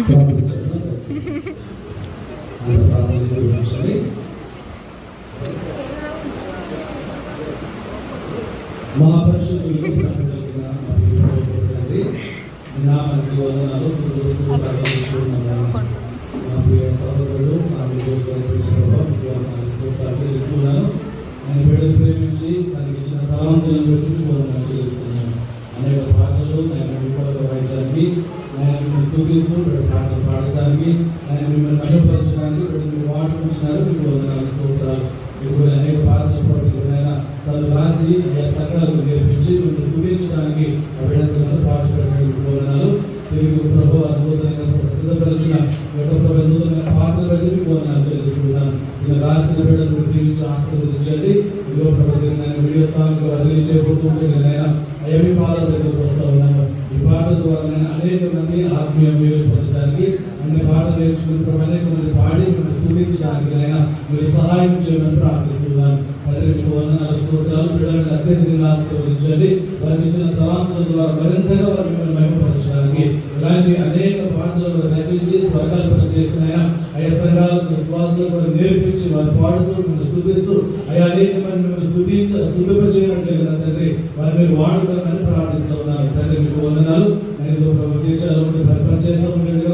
మహాపరిశుద్ధులకు నామానికి వందనాలు మా ప్రియ సహోదరుడు స్వామి చెల్లిస్తున్నాను. ఆయన బిడ్డలు ప్రేమించి తనకి ఇచ్చిన తలాంతులను బట్టి వందనాలు చెల్లిస్తున్నాను. అనేక పాటలు ఆయన విపద వాయించడానికి, ఆయన మిమ్మల్ని స్తుతిస్తూ పాటలు పాడటానికి, ఆయన మిమ్మల్ని కనుపరచడానికి మీరు వాడుకుంటున్నారు. మీకు వందనాలు స్తోత్రాలు. ఇప్పుడు అనేక పాటలు పాడుతున్నాయన తను రాసి ఆయా సంఘాలకు నేర్పించి మిమ్మల్ని స్తుతించడానికి అభినందనలు పాల్పడడానికి వందనాలు. తెలుగు ప్రభు అద్భుతంగా సిద్ధపరిచిన పాత్రలు బట్టి మీకు వందనాలు చెల్లిస్తున్నాను. నేను రాసిన బిడ్డలు దీవించి ఆశీర్వదించండి. వీడియో ప్రభు వీడియో సాంగ్ రిలీజ్ చేయబోతుంటే నేను ఏమి పాటల దగ్గరకు వస్తా ఉన్నాను. ఈ పాటల ద్వారా నేను అనేక మంది ఆత్మీయ మేలు పొందడానికి, అన్ని పాటలు నేర్చుకుని అనేక మంది పాడి మిమ్మల్ని స్తుతించడానికి అయినా మీరు సహాయం చేయమని ప్రార్థిస్తున్నాను. తండ్రి మీకు వందనాలు స్తోత్రాలు. బిడ్డలను అత్యధికంగా ఆశీర్వదించండి. వారికి ఇచ్చిన తలాంతుల ద్వారా మరింతగా వారు మిమ్మల్ని మహిమపరచడానికి ఇలాంటి అనేక పాటలు రచించి స్వర్గాల్పన చేసిన ఆయా సంఘాలకు విశ్వాసాలకు నేర్పించి వారు పాడుతూ మిమ్మల్ని స్తుతిస్తూ ఆయా అనేక మంది మిమ్మల్ని స్తుతింపచేయట్లేదు తండ్రి వారు మీరు వాడుకోవాలని ప్రార్థిస్తూ ఉన్నారు. తండ్రి మీకు వందనాలు. నేను దేశాల్లో ఉండి పరిపాలన చేస్తూ ఉండేది